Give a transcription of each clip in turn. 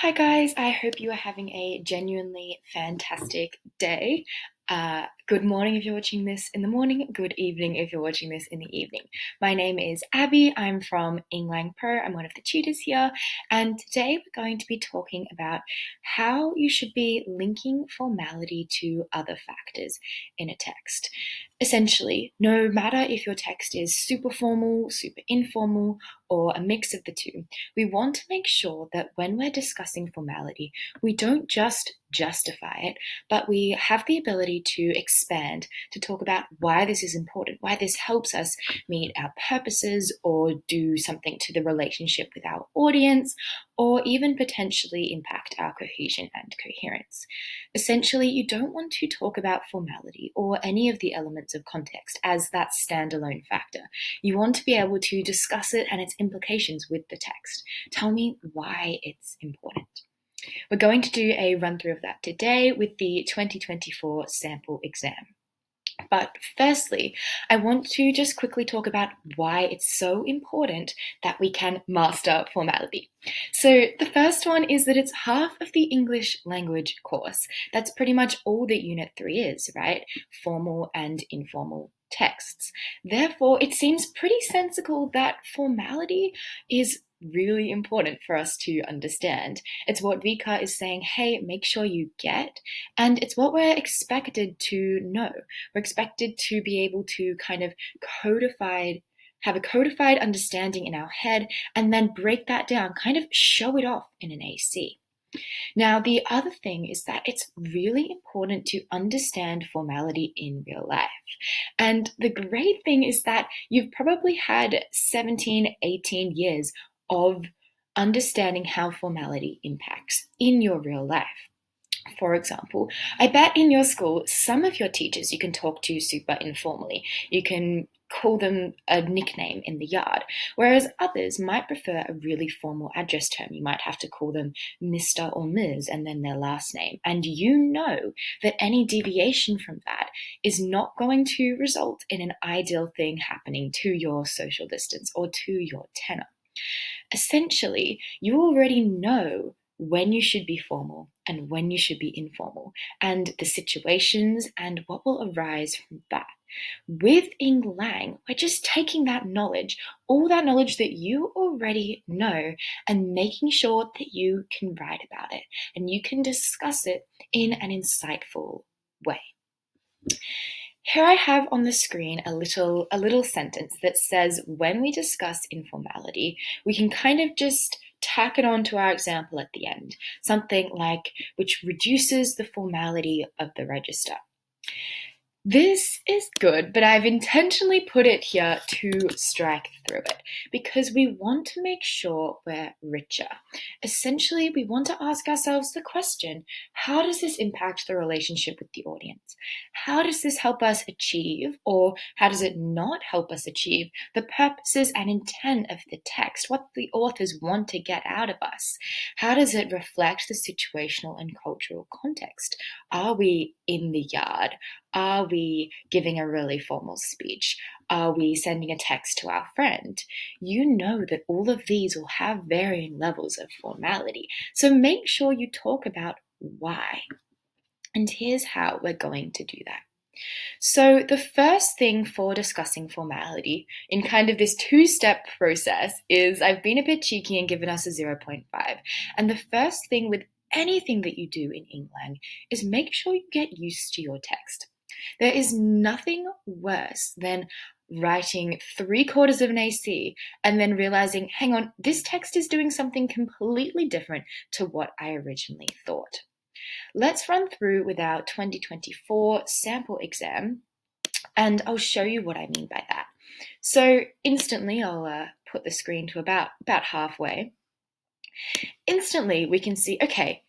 Hi guys, I hope you are having a genuinely fantastic day. Good morning if you're watching this in the morning, good evening if you're watching this in the evening. My name is Abbie, I'm from Eng Lang Pro, I'm one of the tutors here, and today we're going to be talking about how you should be linking formality to other factors in a text. Essentially, no matter if your text is super formal, super informal, or a mix of the two, we want to make sure that when we're discussing formality, we don't just justify it, but we have the ability to expand, to talk about why this is important, why this helps us meet our purposes or do something to the relationship with our audience, or even potentially impact our cohesion and coherence. Essentially, you don't want to talk about formality or any of the elements of context as that standalone factor. You want to be able to discuss it and its implications with the text. Tell me why it's important. We're going to do a run through of that today with the 2024 sample exam. But firstly, I want to just quickly talk about why it's so important that we can master formality. So the first one is that it's half of the English language course. That's pretty much all that Unit 3 is, right? Formal and informal texts. Therefore, it seems pretty sensible that formality is really important for us to understand. It's what VCA is saying, hey, make sure you get, and it's what we're expected to know. We're expected to be able to kind of have a codified understanding in our head and then break that down, kind of show it off in an AC. Now, the other thing is that it's really important to understand formality in real life. And the great thing is that you've probably had 17, 18 years of understanding how formality impacts in your real life. For example, I bet in your school, some of your teachers you can talk to super informally. You can call them a nickname in the yard, whereas others might prefer a really formal address term. You might have to call them Mr. or Ms. and then their last name. And you know that any deviation from that is not going to result in an ideal thing happening to your social distance or to your tenor. Essentially, you already know when you should be formal and when you should be informal, and the situations and what will arise from that. With EngLang, we're just taking that knowledge, all that knowledge that you already know, and making sure that you can write about it and you can discuss it in an insightful way. Here I have on the screen a little sentence that says when we discuss informality, we can kind of just tack it on to our example at the end. Something like, which reduces the formality of the register. This is good, but I've intentionally put it here to strike through it because we want to make sure we're richer. Essentially, we want to ask ourselves the question, how does this impact the relationship with the audience? How does this help us achieve, or how does it not help us achieve, the purposes and intent of the text, what the authors want to get out of us? How does it reflect the situational and cultural context? Are we in the yard? Are we giving a really formal speech? Are we sending a text to our friend? You know that all of these will have varying levels of formality, so make sure you talk about why. And here's how we're going to do that. So the first thing for discussing formality in kind of this two-step process is I've been a bit cheeky and given us a 0.5. And the first thing with anything that you do in EngLang is make sure you get used to your text. There is nothing worse than writing 3/4 of an AC and then realizing, hang on, this text is doing something completely different to what I originally thought. Let's run through with our 2024 sample exam, and I'll show you what I mean by that. So instantly, I'll put the screen to about halfway. Instantly, we can see, okay,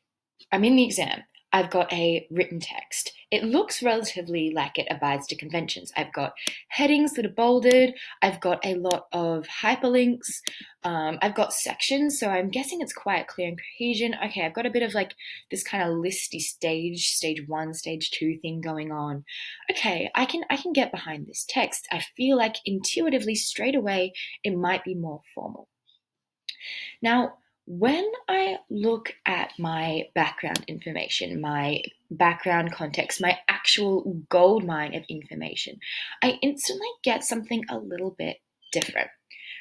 I'm in the exam. I've got a written text. It looks relatively like it abides to conventions. I've got headings that are bolded. I've got a lot of hyperlinks. I've got sections, so I'm guessing it's quite clear in cohesion. Okay, I've got a bit of like this kind of listy stage 1, stage 2 thing going on. Okay, I can get behind this text. I feel like intuitively straight away it might be more formal. Now, When I look at my background information, my background context, my actual gold mine of information, I instantly get something a little bit different.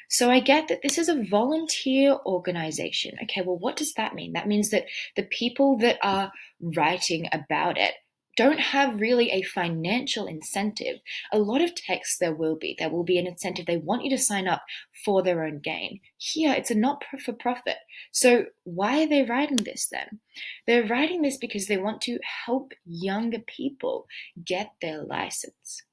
So I get that this is a volunteer organization. Okay, well, what does that mean? That means that the people that are writing about it don't have really a financial incentive. A lot of texts there will be. There will be an incentive. They want you to sign up for their own gain. Here, it's a not for profit. So why are they writing this then? They're writing this because they want to help younger people get their license.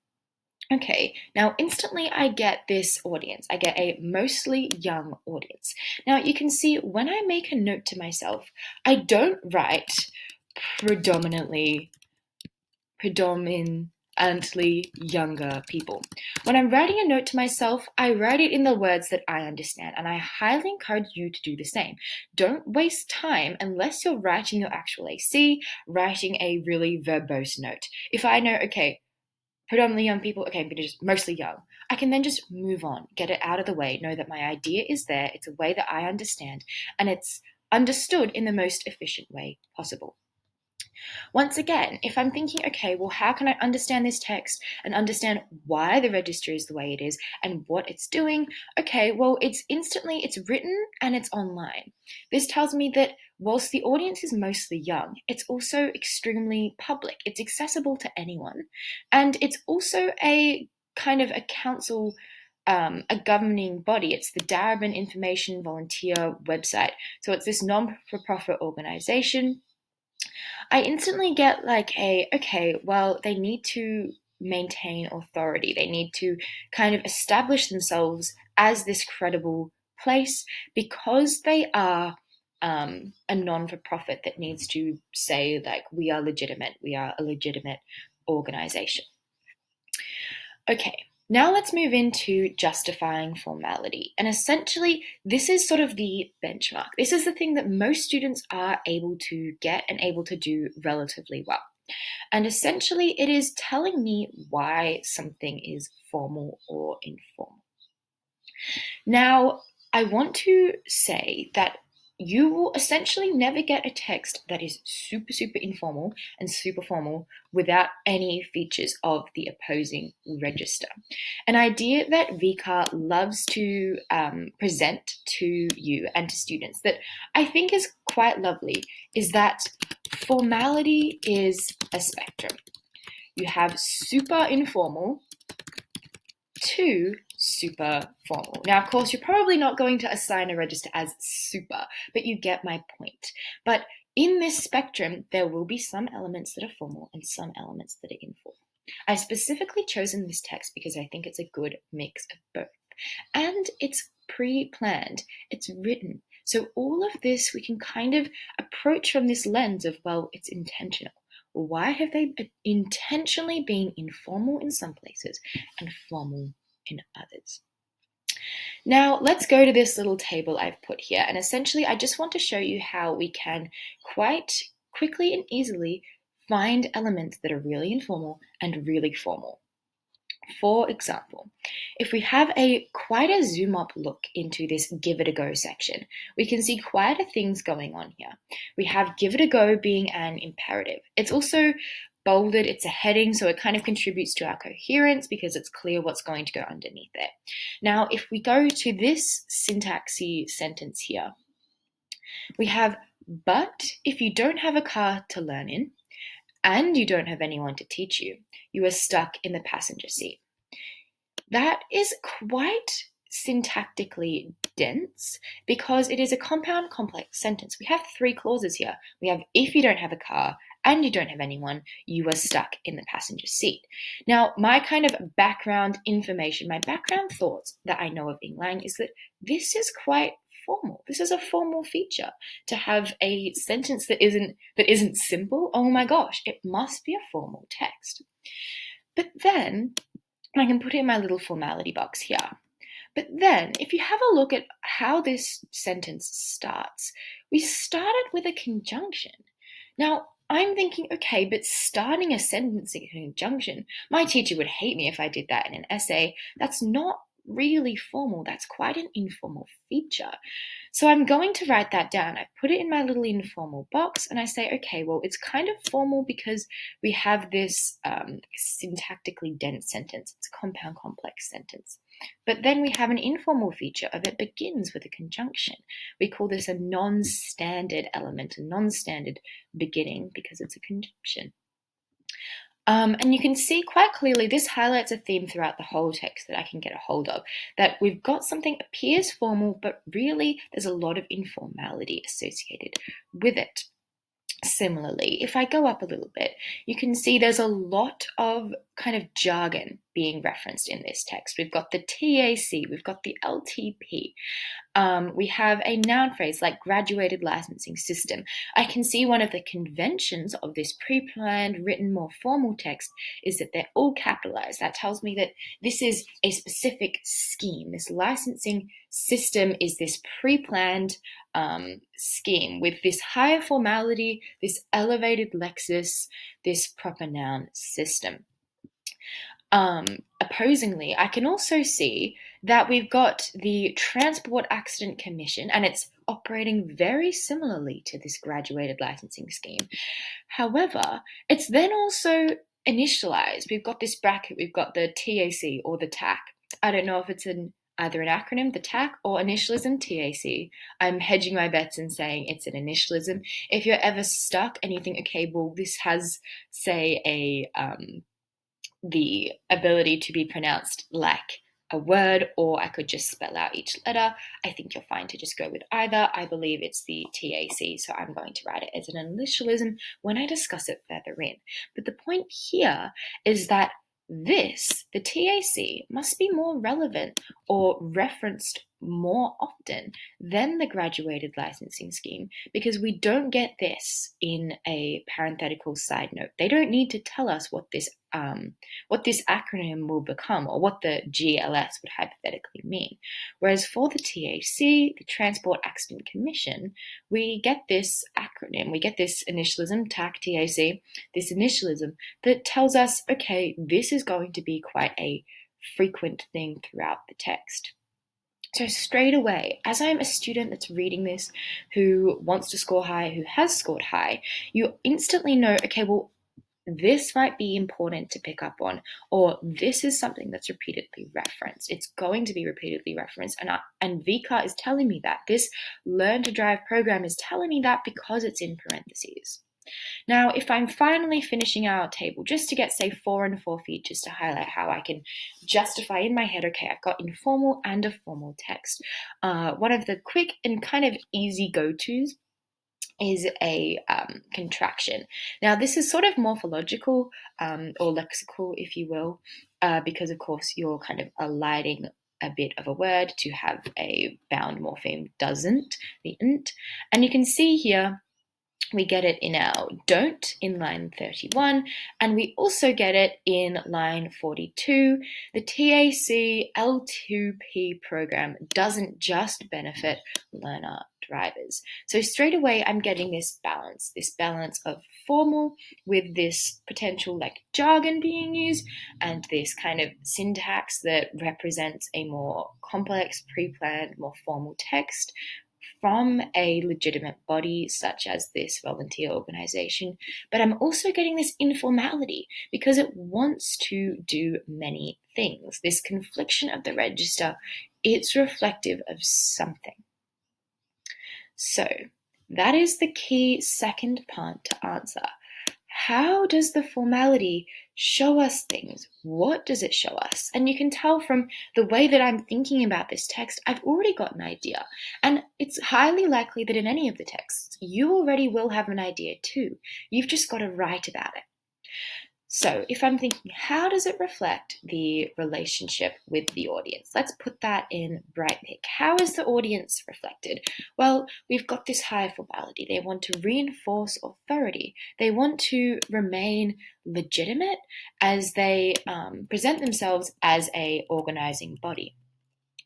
Okay, now instantly I get this audience. I get a mostly young audience. Now you can see when I make a note to myself, I don't write predominantly younger people. When I'm writing a note to myself, I write it in the words that I understand, and I highly encourage you to do the same. Don't waste time unless you're writing your actual AC, writing a really verbose note. If I know, okay, predominantly young people, okay, but just mostly young, I can then just move on, get it out of the way, know that my idea is there, it's a way that I understand, and it's understood in the most efficient way possible. Once again, if I'm thinking, okay, well, how can I understand this text and understand why the register is the way it is and what it's doing? Okay, well, it's written and it's online. This tells me that whilst the audience is mostly young, it's also extremely public. It's accessible to anyone. And it's also a kind of a council, a governing body. It's the Darabin Information Volunteer website. So it's this non-for-profit organization. I instantly get like okay, well, they need to maintain authority. They need to kind of establish themselves as this credible place because they are a non-for-profit that needs to say, like, we are legitimate, we are a legitimate organization. Okay, now let's move into justifying formality. And essentially, this is sort of the benchmark. This is the thing that most students are able to get and able to do relatively well. And essentially, it is telling me why something is formal or informal. Now, I want to say that you will essentially never get a text that is super, super informal and super formal without any features of the opposing register. An idea that VCAR loves to present to you and to students that I think is quite lovely is that formality is a spectrum. You have super informal to super formal. Now, of course, you're probably not going to assign a register as super, but you get my point. But in this spectrum, there will be some elements that are formal and some elements that are informal. I've specifically chosen this text because I think it's a good mix of both. And it's pre-planned, it's written. So all of this we can kind of approach from this lens of, well, it's intentional. Why have they intentionally been informal in some places and formal in others? Now, let's go to this little table I've put here. And essentially, I just want to show you how we can quite quickly and easily find elements that are really informal and really formal. For example, if we have quite a zoom up look into this give it a go section, we can see quite a things going on here. We have give it a go being an imperative. It's also bolded, it's a heading, so it kind of contributes to our coherence because it's clear what's going to go underneath it. Now, if we go to this syntaxy sentence here, we have, but if you don't have a car to learn in, and you don't have anyone to teach you, you are stuck in the passenger seat. That is quite syntactically dense because it is a compound complex sentence. We have three clauses here. We have if you don't have a car and you don't have anyone, you are stuck in the passenger seat. Now, my kind of background information, my background thoughts that I know of EngLang is that this is quite formal. This is a formal feature to have a sentence that isn't simple. Oh my gosh, it must be a formal text. But then I can put it in my little formality box here. But then if you have a look at how this sentence starts, we started with a conjunction. Now, I'm thinking, okay, but starting a sentence in a conjunction, my teacher would hate me if I did that in an essay. That's not really formal. That's quite an informal feature. So I'm going to write that down. I put it in my little informal box and I say, okay, well, it's kind of formal because we have this syntactically dense sentence. It's a compound complex sentence. But then we have an informal feature of it begins with a conjunction. We call this a non-standard element, a non-standard beginning because it's a conjunction. And you can see quite clearly this highlights a theme throughout the whole text that I can get a hold of, that we've got something appears formal, but really there's a lot of informality associated with it. Similarly, if I go up a little bit, you can see there's a lot of kind of jargon being referenced in this text. We've got the TAC, we've got the LTP. We have a noun phrase like graduated licensing system. I can see one of the conventions of this pre-planned, written, more formal text is that they're all capitalized. That tells me that this is a specific scheme. This licensing system is this pre-planned scheme with this higher formality, this elevated lexis, this proper noun system. Opposingly, I can also see that we've got the Transport Accident Commission, and it's operating very similarly to this graduated licensing scheme. However, it's then also initialized. We've got this bracket, we've got the TAC or the TAC. I don't know if it's either an acronym, the TAC, or initialism, TAC. I'm hedging my bets and saying it's an initialism. If you're ever stuck and you think, okay, well, this has, say, the ability to be pronounced like a word, or I could just spell out each letter, I think you're fine to just go with either. I believe it's the TAC, so I'm going to write it as an initialism when I discuss it further in. But the point here is that this, the TAC, must be more relevant or referenced more often than the graduated licensing scheme, because we don't get this in a parenthetical side note. They don't need to tell us what this acronym will become, or what the GLS would hypothetically mean. Whereas for the TAC, the Transport Accident Commission, we get this acronym, we get this initialism, TAC, TAC, this initialism that tells us, okay, this is going to be quite a frequent thing throughout the text. So straight away, as I'm a student that's reading this, who wants to score high, who has scored high, you instantly know, okay, well, this might be important to pick up on, or this is something that's repeatedly referenced. It's going to be repeatedly referenced, and VCAR is telling me that. This Learn to Drive program is telling me that because it's in parentheses. Now, if I'm finally finishing our table, just to get, say, 4 and 4 features to highlight how I can justify in my head, okay, I've got informal and a formal text. One of the quick and kind of easy go-tos is a contraction. Now, this is sort of morphological or lexical, if you will, because, of course, you're kind of eliding a bit of a word to have a bound morpheme, doesn't, the nt. And you can see here, we get it in our don't in line 31, and we also get it in line 42. The TAC L2P program doesn't just benefit learner drivers. So straight away, I'm getting this balance of formal with this potential like jargon being used, and this kind of syntax that represents a more complex, pre-planned, more formal text from a legitimate body such as this volunteer organization. But I'm also getting this informality because it wants to do many things. This confliction of the register, it's reflective of something. So that is the key second part to answer. How does the formality show us things? What does it show us? And you can tell from the way that I'm thinking about this text, I've already got an idea. And it's highly likely that in any of the texts, you already will have an idea too. You've just got to write about it. So if I'm thinking, how does it reflect the relationship with the audience? Let's put that in bright pink. How is the audience reflected? Well, we've got this higher formality. They want to reinforce authority. They want to remain legitimate as they present themselves as an organizing body.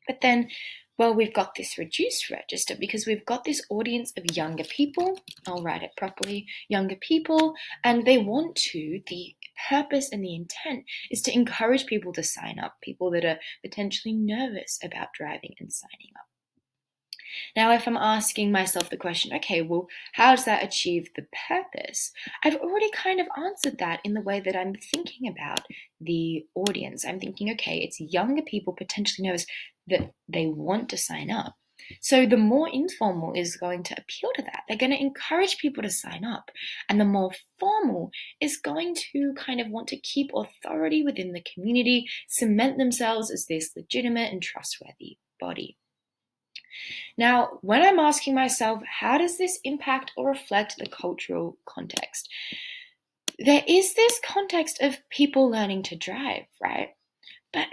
But then Well, we've got this reduced register because we've got this audience of younger people, I'll write it properly, younger people, and the purpose and the intent is to encourage people to sign up, people that are potentially nervous about driving and signing up. Now, if I'm asking myself the question, okay, well, how does that achieve the purpose? I've already kind of answered that in the way that I'm thinking about the audience. I'm thinking, okay, it's younger people potentially nervous that they want to sign up. So the more informal is going to appeal to that. They're going to encourage people to sign up. And the more formal is going to kind of want to keep authority within the community, cement themselves as this legitimate and trustworthy body. Now, when I'm asking myself, how does this impact or reflect the cultural context? There is this context of people learning to drive, right? But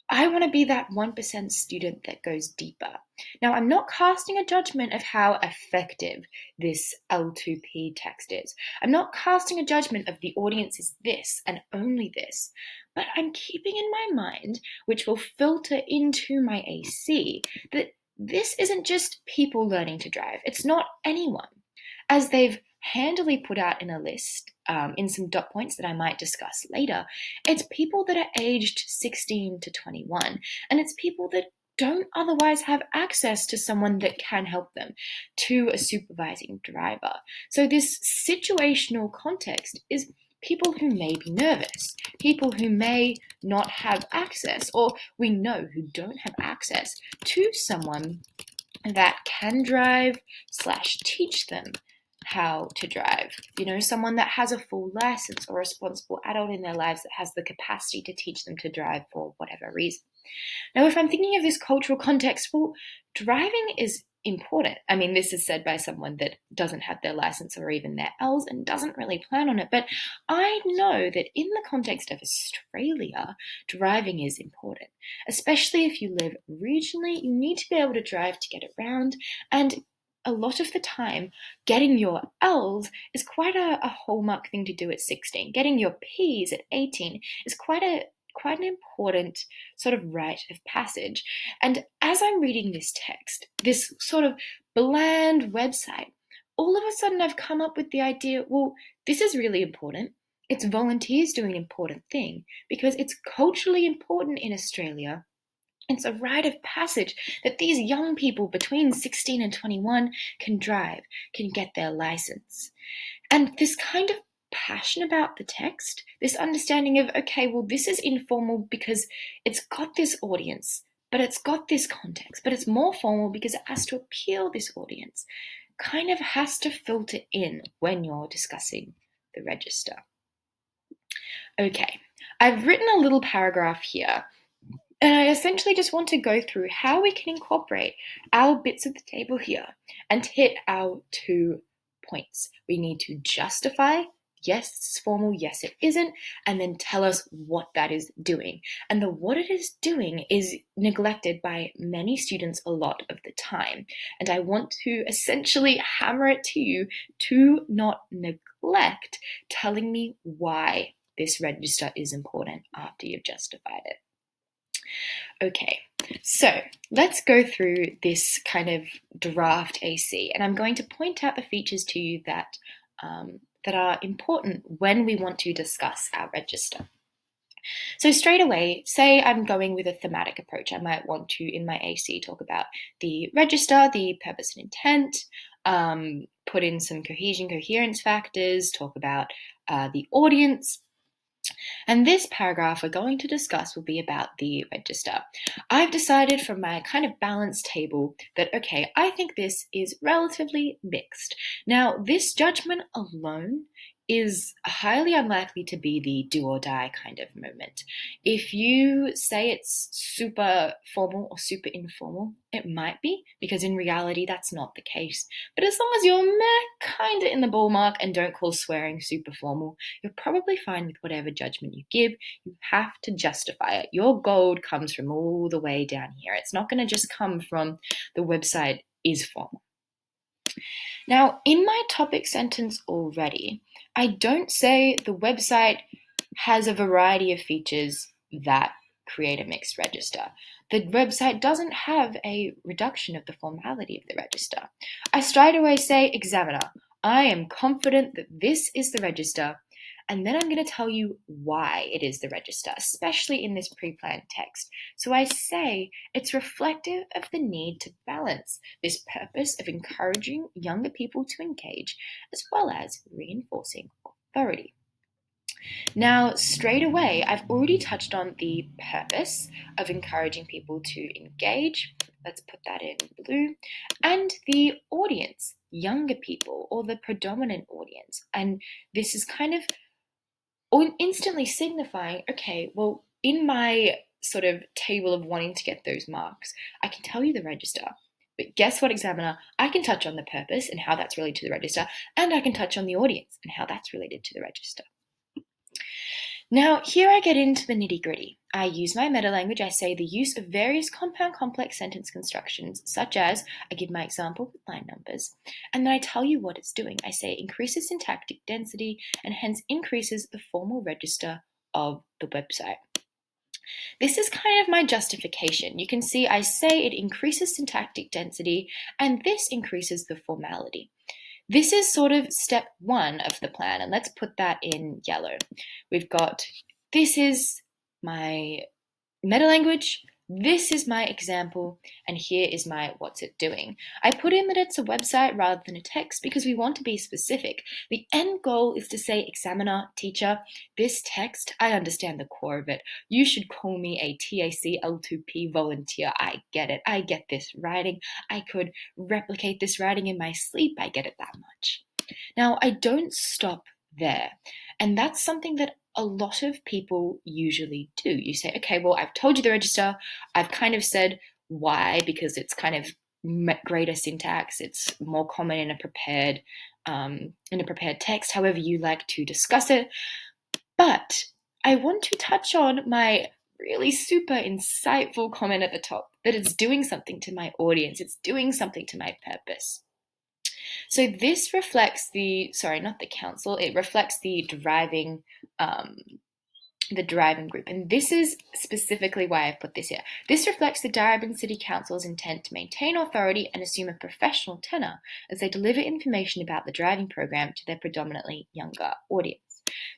I want to be that 1% student that goes deeper. Now, I'm not casting a judgment of how effective this L2P text is. I'm not casting a judgment of the audience is this and only this, but I'm keeping in my mind, which will filter into my AC, that this isn't just people learning to drive. It's not anyone. As they've handily put out in a list, in some dot points that I might discuss later, it's people that are aged 16 to 21, and it's people that don't otherwise have access to someone that can help them, to a supervising driver. So this situational context is people who may be nervous, people who may not have access, or we know who don't have access to someone that can drive / teach them how to drive. Someone that has a full license or a responsible adult in their lives that has the capacity to teach them to drive for whatever reason. Now, if I'm thinking of this cultural context, well, driving is important. I mean, this is said by someone that doesn't have their license or even their L's and doesn't really plan on it. But I know that in the context of Australia, driving is important. Especially if you live regionally, you need to be able to drive to get around. And a lot of the time, getting your L's is quite a hallmark thing to do at 16. Getting your P's at 18 is quite an important sort of rite of passage. And as I'm reading this text, this sort of bland website, all of a sudden I've come up with the idea, well, this is really important. It's volunteers doing an important thing because it's culturally important in Australia. It's a rite of passage that these young people between 16 and 21 can drive, can get their license. And this kind of passion about the text, this understanding of, okay, well, this is informal because it's got this audience, but it's got this context, but it's more formal because it has to appeal this audience, kind of has to filter in when you're discussing the register. Okay, I've written a little paragraph here, and I essentially just want to go through how we can incorporate our bits of the table here and hit our 2 points. We need to justify, yes, it's formal, yes, it isn't, and then tell us what that is doing. And the what it is doing is neglected by many students a lot of the time. And I want to essentially hammer it to you to not neglect telling me why this register is important after you've justified it. Okay, so let's go through this kind of draft AC, and I'm going to point out the features to you that are important when we want to discuss our register. So straight away, say I'm going with a thematic approach. I might want to, in my AC, talk about the register, the purpose and intent, put in some coherence factors, talk about the audience. And this paragraph we're going to discuss will be about the register. I've decided from my kind of balance table that, okay, I think this is relatively mixed. Now, this judgment alone is highly unlikely to be the do or die kind of moment. If you say it's super formal or super informal, it might be, because in reality that's not the case. But as long as you're kind of in the ballpark and don't call swearing super formal, you're probably fine with whatever judgment you give. You have to justify it. Your gold comes from all the way down here. It's not going to just come from the website is formal. Now, in my topic sentence already, I don't say the website has a variety of features that create a mixed register. The website doesn't have a reduction of the formality of the register. I straight away say, examiner, I am confident that this is the register, and then I'm going to tell you why it is the register, especially in this pre-planned text. So I say it's reflective of the need to balance this purpose of encouraging younger people to engage, as well as reinforcing authority. Now, straight away, I've already touched on the purpose of encouraging people to engage. Let's put that in blue. And the audience, younger people, or the predominant audience. And this is kind of instantly signifying, okay, well, in my sort of table of wanting to get those marks, I can tell you the register. But guess what, examiner? I can touch on the purpose and how that's related to the register, and I can touch on the audience and how that's related to the register. Now, here I get into the nitty-gritty. I use my meta-language. I say the use of various compound complex sentence constructions, such as, I give my example with line numbers, and then I tell you what it's doing. I say increases syntactic density and hence increases the formal register of the website. This is kind of my justification. You can see I say it increases syntactic density and this increases the formality. This is sort of step one of the plan, and let's put that in yellow. We've got, this is my meta language, this is my example, and here is my what's it doing. I put in that it's a website rather than a text because we want to be specific. The end goal is to say, examiner, teacher, this text, I understand the core of it. You should call me a TAC L2P volunteer. I get it. I get this writing. I could replicate this writing in my sleep. I get it that much. Now, I don't stop there. And that's something that a lot of people usually do. You say, okay, well, I've told you the register. I've kind of said why, because it's kind of greater syntax. It's more common in a prepared text, however you like to discuss it. But I want to touch on my really super insightful comment at the top, that it's doing something to my audience. It's doing something to my purpose. So this reflects the, not the council, it reflects the driving group. And this is specifically why I've put this here. This reflects the Darebin City Council's intent to maintain authority and assume a professional tenor as they deliver information about the driving program to their predominantly younger audience.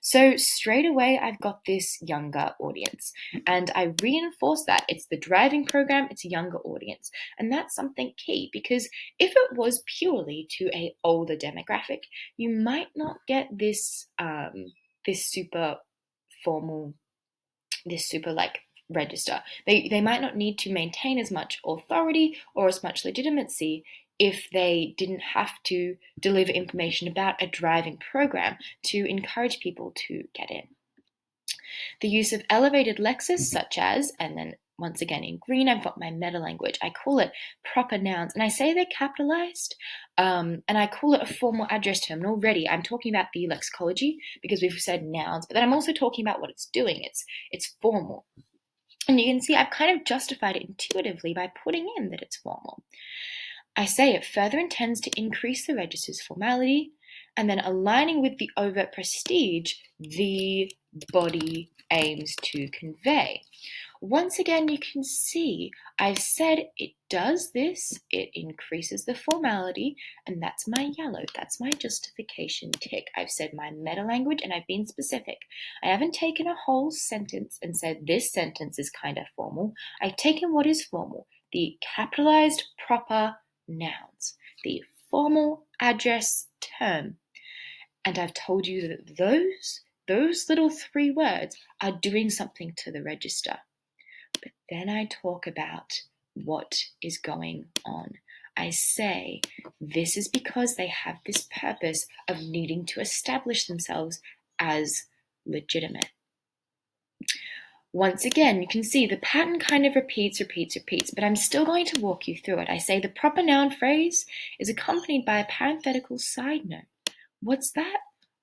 So straight away, I've got this younger audience, and I reinforce that it's the driving program, it's a younger audience, and that's something key, because if it was purely to an older demographic, you might not get this super formal, this super register. They might not need to maintain as much authority or as much legitimacy if they didn't have to deliver information about a driving program to encourage people to get in. The use of elevated lexis such as, and then once again in green I've got my meta language, I call it proper nouns, and I say they're capitalized, and I call it a formal address term. And already I'm talking about the lexicology because we've said nouns, but then I'm also talking about what it's doing. It's formal. And you can see I've kind of justified it intuitively by putting in that it's formal. I say it further intends to increase the register's formality, and then aligning with the overt prestige the body aims to convey. Once again, you can see I've said it does this, it increases the formality, and that's my yellow, that's my justification tick. I've said my meta language and I've been specific. I haven't taken a whole sentence and said this sentence is kind of formal. I've taken what is formal, the capitalized proper nouns, the formal address term. And I've told you that those little 3 words are doing something to the register. But then I talk about what is going on. I say this is because they have this purpose of needing to establish themselves as legitimate. Once again, you can see the pattern kind of repeats, but I'm still going to walk you through it. I say the proper noun phrase is accompanied by a parenthetical side note. What's that?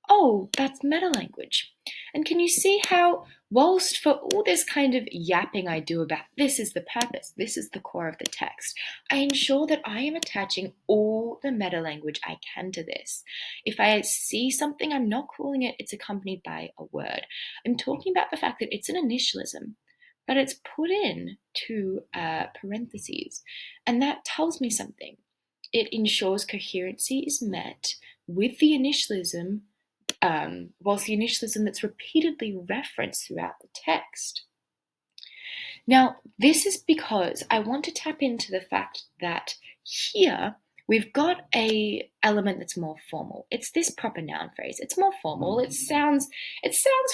Oh, that's meta language. And can you see how, whilst for all this kind of yapping I do about this is the purpose, this is the core of the text, I ensure that I am attaching all the meta language I can to this. If I see something, I'm not calling it, it's accompanied by a word. I'm talking about the fact that it's an initialism. but it's put in to parentheses, and that tells me something. It ensures coherency is met with the initialism, whilst the initialism that's repeatedly referenced throughout the text. Now, this is because I want to tap into the fact that here we've got a element that's more formal. It's this proper noun phrase. It's more formal. It sounds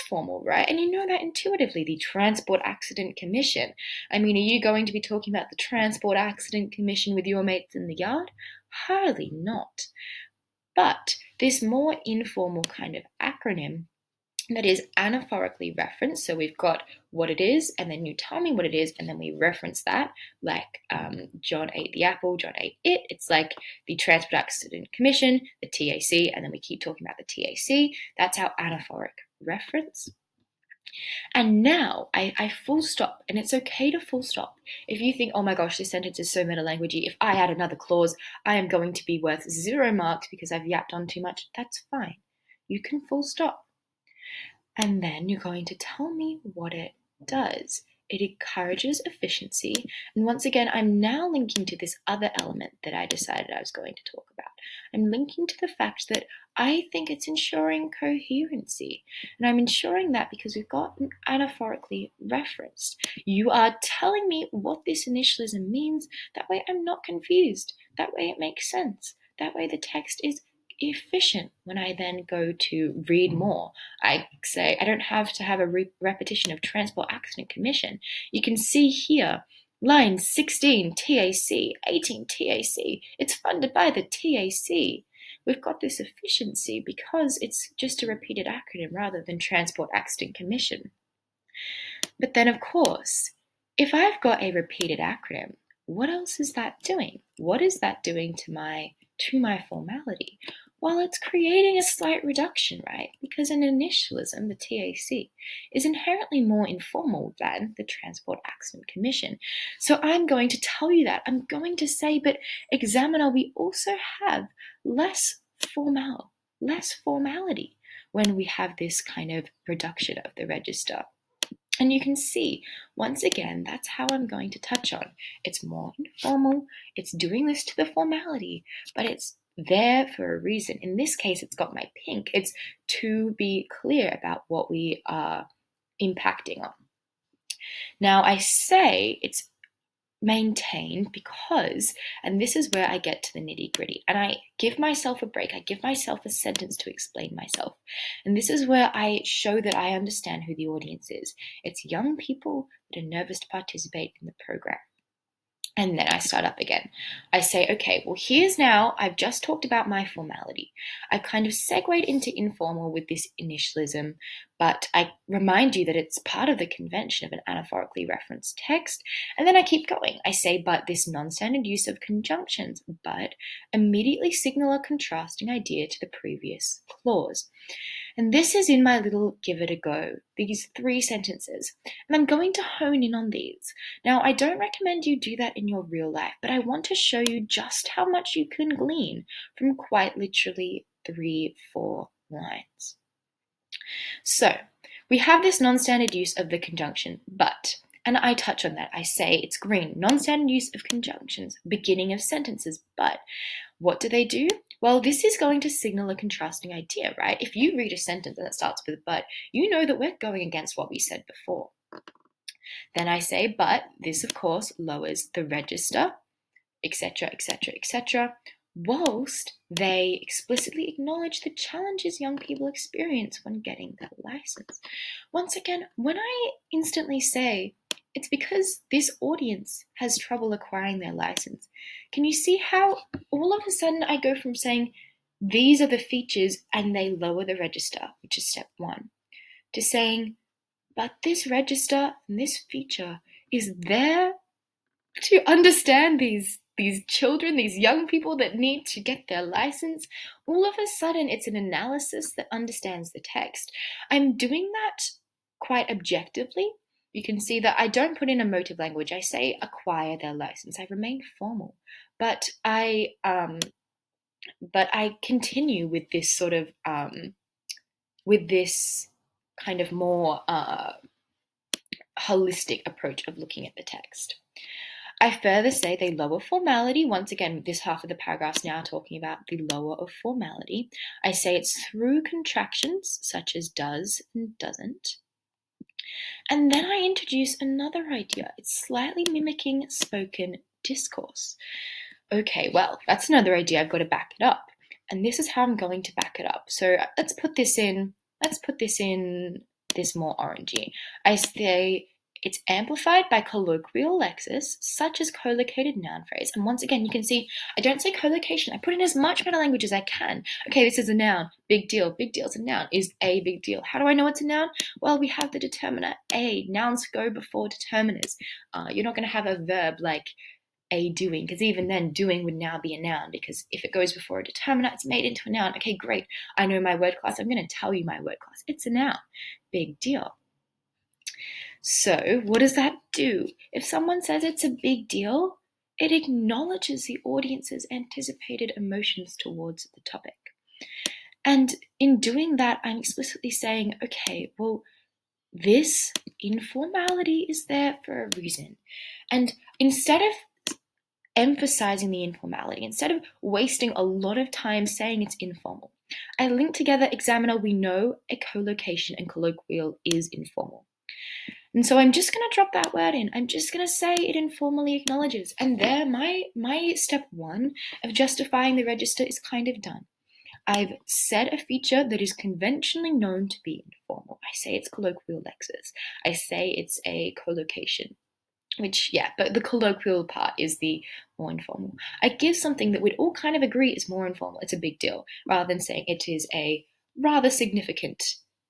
formal, right? And you know that intuitively, the Transport Accident Commission. I mean, are you going to be talking about the Transport Accident Commission with your mates in the yard? Hardly not. But this more informal kind of acronym that is anaphorically referenced. So we've got what it is, and then you tell me what it is, and then we reference that, like John ate the apple, John ate it. It's like the Transport Accident Commission, the TAC, and then we keep talking about the TAC. That's our anaphoric reference. And now I full stop, and it's okay to full stop. If you think, oh my gosh, this sentence is so meta-languagey, if I add another clause, I am going to be worth 0 marks because I've yapped on too much, that's fine. You can full stop. And then you're going to tell me what it does. It encourages efficiency. And once again, I'm now linking to this other element that I decided I was going to talk about. I'm linking to the fact that I think it's ensuring coherency. And I'm ensuring that because we've got an anaphorically referenced. You are telling me what this initialism means. That way I'm not confused. That way it makes sense. That way the text is efficient. When I then go to read more, I say I don't have to have a repetition of Transport Accident Commission. You can see here, line 16 TAC, 18 TAC. It's funded by the TAC. We've got this efficiency because it's just a repeated acronym rather than Transport Accident Commission. But then, of course, if I've got a repeated acronym, what else is that doing? What is that doing to my formality? Well, it's creating a slight reduction, right? Because an initialism, the TAC, is inherently more informal than the Transport Accident Commission. So I'm going to tell you that. I'm going to say, but examiner, we also have less formality when we have this kind of reduction of the register. And you can see, once again, that's how I'm going to touch on. It's more informal, it's doing this to the formality, but it's there for a reason. In this case, it's got my pink. It's to be clear about what we are impacting on. Now, I say it's maintained because, and this is where I get to the nitty-gritty, and I give myself a break. I give myself a sentence to explain myself. And this is where I show that I understand who the audience is. It's young people that are nervous to participate in the program. And then I start up again. I say, okay, well, here's now, I've just talked about my formality. I kind of segued into informal with this initialism, but I remind you that it's part of the convention of an anaphorically referenced text. And then I keep going. I say, but this non-standard use of conjunctions, but immediately signal a contrasting idea to the previous clause. And this is in my little give it a go, these 3 sentences. And I'm going to hone in on these. Now, I don't recommend you do that in your real life, but I want to show you just how much you can glean from quite literally 3-4 lines. So, we have this non-standard use of the conjunction but, and I touch on that. I say it's green, non-standard use of conjunctions, beginning of sentences, but. What do? Well, this is going to signal a contrasting idea, right? If you read a sentence and it starts with but, you know that we're going against what we said before. Then I say, but this, of course, lowers the register, etc., etc., etc., whilst they explicitly acknowledge the challenges young people experience when getting their license. Once again, when I instantly say, it's because this audience has trouble acquiring their license. Can you see how all of a sudden I go from saying these are the features and they lower the register, which is step 1, to saying, but this register and this feature is there to understand these children, these young people that need to get their license. All of a sudden, it's an analysis that understands the text. I'm doing that quite objectively. You can see that I don't put in emotive language. I say acquire their license. I remain formal, but I continue with this sort of with this kind of more holistic approach of looking at the text. I further say they lower formality. Once again, this half of the paragraph's now talking about the lower of formality. I say it's through contractions such as does and doesn't. And then I introduce another idea. It's slightly mimicking spoken discourse. Okay, well, that's another idea. I've got to back it up. And this is how I'm going to back it up. So let's put this in this more orangey. I say it's amplified by colloquial lexis, such as collocated noun phrase. And once again, you can see I don't say collocation. I put in as much meta language as I can. Okay, this is a noun. Big deal. Big deal is a noun. Is a big deal. How do I know it's a noun? Well, we have the determiner a. Nouns go before determiners. You're not going to have a verb like a doing, because even then doing would now be a noun, because if it goes before a determiner, it's made into a noun. Okay, great. I know my word class. I'm going to tell you my word class. It's a noun. Big deal. So what does that do? If someone says it's a big deal, it acknowledges the audience's anticipated emotions towards the topic. And in doing that, I'm explicitly saying, okay, well, this informality is there for a reason. And instead of emphasizing the informality, instead of wasting a lot of time saying it's informal, I link together examiner, we know a collocation and colloquial is informal. And so I'm just going to drop that word in. I'm just going to say it informally acknowledges. And there, my step one of justifying the register is kind of done. I've said a feature that is conventionally known to be informal. I say it's colloquial lexis. I say it's a collocation. Which, yeah, but the colloquial part is the more informal. I give something that we'd all kind of agree is more informal. It's a big deal, rather than saying it is a rather significant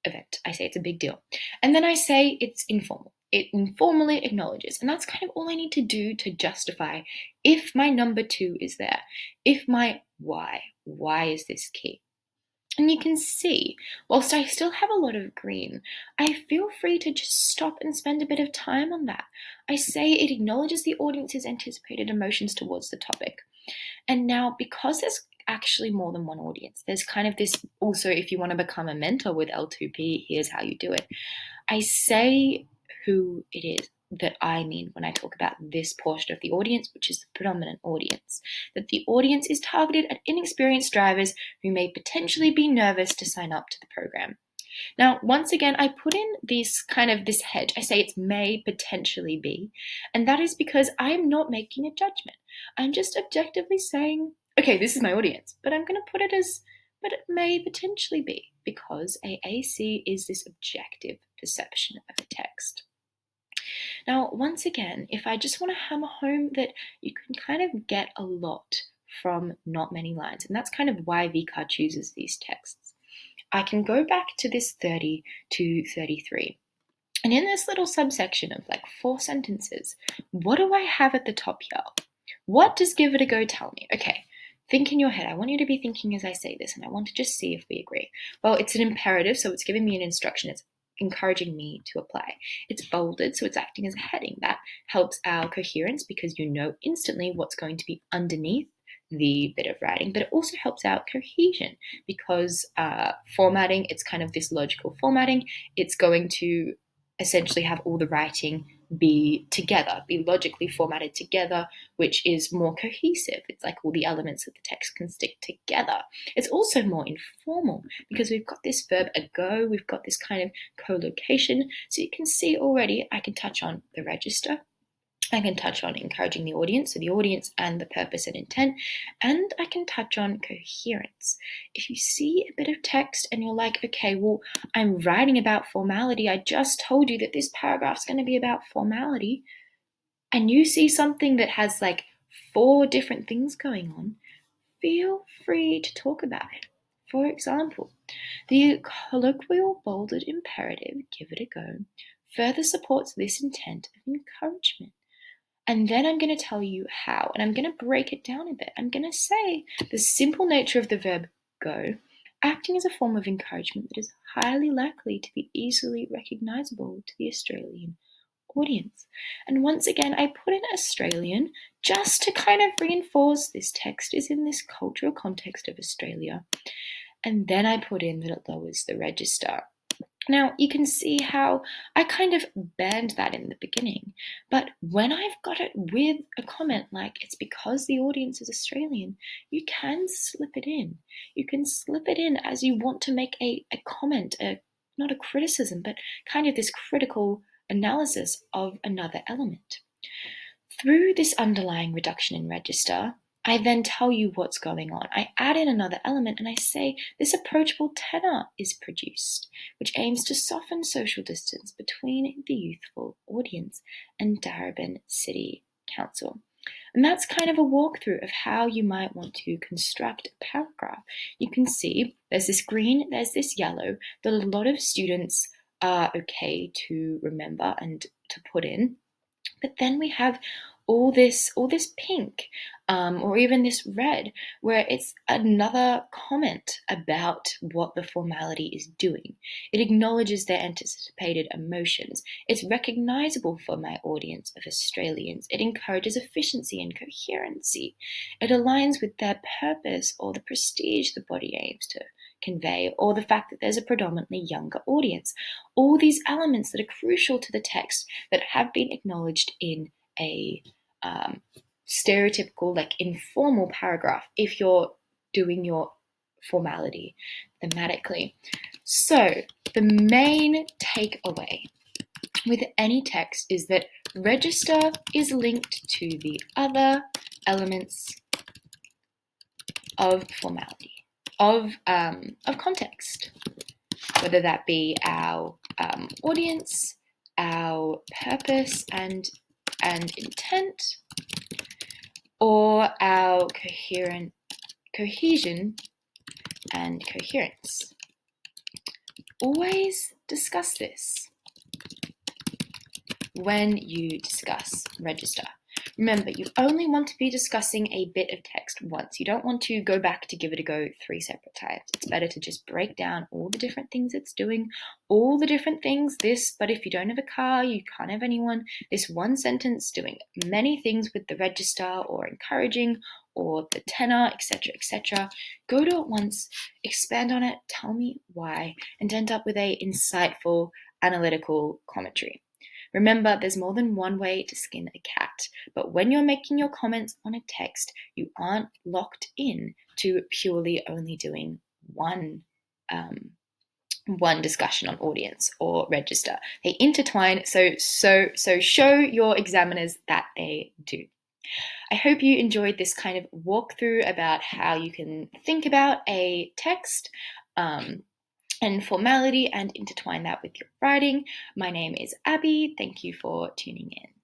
event. I say it's a big deal. And then I say it's informal. It informally acknowledges. And that's kind of all I need to do to justify if my number two is there. If my why is this key? And you can see, whilst I still have a lot of green, I feel free to just stop and spend a bit of time on that. I say it acknowledges the audience's anticipated emotions towards the topic. And now, because there's actually more than one audience, there's kind of this also, if you want to become a mentor with L2P, here's how you do it. I say who it is that I mean when I talk about this portion of the audience, which is the predominant audience, that the audience is targeted at inexperienced drivers who may potentially be nervous to sign up to the program. Now, once again, I put in this hedge. I say it may potentially be, and that is because I'm not making a judgment. I'm just objectively saying, okay, this is my audience, but I'm going to put it as, but it may potentially be, because AAC is this objective perception of a text. Now, once again, if I just want to hammer home that you can kind of get a lot from not many lines, and that's kind of why VCAR chooses these texts, I can go back to this 30 to 33. And in this little subsection of like 4 sentences, what do I have at the top here? What does give it a go tell me? Okay, think in your head. I want you to be thinking as I say this, and I want to just see if we agree. Well, it's an imperative, so it's giving me an instruction. It's encouraging me to apply. It's bolded, so it's acting as a heading. That helps our coherence because you know instantly what's going to be underneath the bit of writing, but it also helps out cohesion because formatting, it's kind of this logical formatting. It's going to essentially have all the writing be together, be logically formatted together, which is more cohesive. It's like all the elements of the text can stick together. It's also more informal because we've got this verb ago, we've got this kind of collocation. So you can see already I can touch on the register, I can touch on encouraging the audience, so the audience and the purpose and intent, and I can touch on coherence. If you see a bit of text and you're like, okay, well, I'm writing about formality, I just told you that this paragraph's going to be about formality, and you see something that has like 4 different things going on, feel free to talk about it. For example, the colloquial bolded imperative, give it a go, further supports this intent of encouragement. And then I'm going to tell you how, and I'm going to break it down a bit. I'm going to say the simple nature of the verb go, acting as a form of encouragement that is highly likely to be easily recognizable to the Australian audience. And once again, I put in Australian just to kind of reinforce this text is in this cultural context of Australia. And then I put in that it lowers the register. Now, you can see how I kind of banned that in the beginning, but when I've got it with a comment like it's because the audience is Australian, you can slip it in. You can slip it in as you want to make a comment, not a criticism, but kind of this critical analysis of another element. Through this underlying reduction in register, I then tell you what's going on. I add in another element and I say this approachable tenor is produced, which aims to soften social distance between the youthful audience and Darebin City Council. And that's kind of a walkthrough of how you might want to construct a paragraph. You can see there's this green, there's this yellow, that a lot of students are okay to remember and to put in. But then we have all this pink, or even this red, where it's another comment about what the formality is doing. It acknowledges their anticipated emotions. It's recognizable for my audience of Australians. It encourages efficiency and coherency. It aligns with their purpose or the prestige the body aims to convey, or the fact that there's a predominantly younger audience. All these elements that are crucial to the text that have been acknowledged in a stereotypical, like informal paragraph if you're doing your formality thematically. So the main takeaway with any text is that register is linked to the other elements of formality, of context, whether that be our audience, our purpose and intent, or our cohesion and coherence. Always discuss this when you discuss register. Remember, you only want to be discussing a bit of text once. You don't want to go back to give it a go 3 separate times. It's better to just break down all the different things it's doing, all the different things this, but if you don't have a car, you can't have anyone, this one sentence doing many things with the register or encouraging or the tenor, etc., etc. Go to it once, expand on it, tell me why, and end up with a insightful analytical commentary. Remember, there's more than one way to skin a cat, but when you're making your comments on a text, you aren't locked in to purely only doing one discussion on audience or register. They intertwine, so show your examiners that they do. I hope you enjoyed this kind of walkthrough about how you can think about a text and formality and intertwine that with your writing. My name is Abbie. Thank you for tuning in.